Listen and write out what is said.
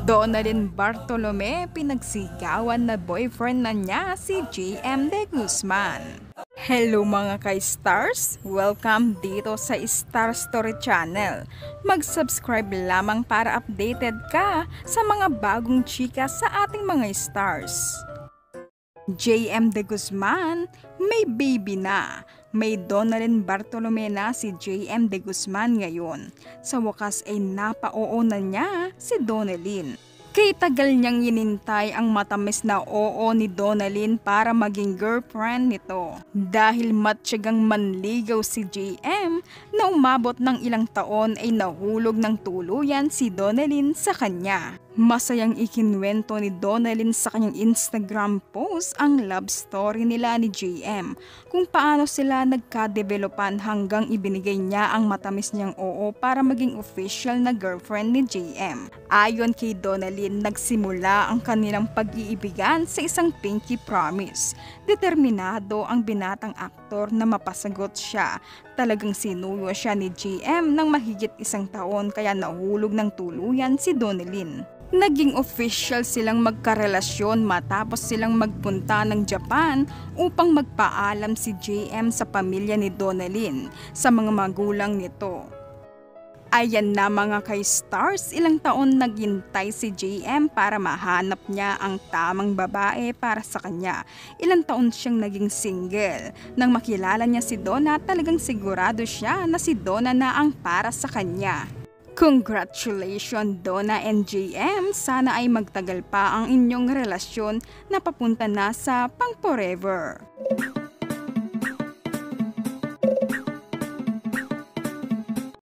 Donalyn Bartolome pinagsigawan na boyfriend na niya si JM De Guzman. Hello mga ka-stars! Welcome dito sa Star Story Channel. Mag-subscribe lamang para updated ka sa mga bagong chika sa ating mga stars. JM De Guzman may baby na. May Donalyn Bartolome na si JM De Guzman ngayon. Sa wakas ay napa-oo na niya si Donalyn. Kay tagal niyang inintay ang matamis na oo ni Donalyn para maging girlfriend nito. Dahil matyagang manligaw si JM na umabot ng ilang taon ay nahulog ng tuluyan si Donalyn sa kanya. Masayang ikinwento ni Donalyn sa kanyang Instagram post ang love story nila ni JM, kung paano sila nagka-developan hanggang ibinigay niya ang matamis niyang oo para maging official na girlfriend ni JM. Ayon kay Donalyn, nagsimula ang kanilang pag-iibigan sa isang pinky promise. Determinado ang binatang aktor na mapasagot siya. Talagang sinuyo siya ni JM ng mahigit isang taon kaya nahulog ng tuluyan si Donalyn. Naging official silang magkarelasyon matapos silang magpunta ng Japan upang magpaalam si JM sa pamilya ni Donalyn sa mga magulang nito. Ayan na mga ka-stars, ilang taon naghintay si JM para mahanap niya ang tamang babae para sa kanya. Ilang taon siyang naging single. Nang makilala niya si Donna, talagang sigurado siya na si Donna na ang para sa kanya. Congratulations Donna and JM, sana ay magtagal pa ang inyong relasyon na papunta na sa pang forever.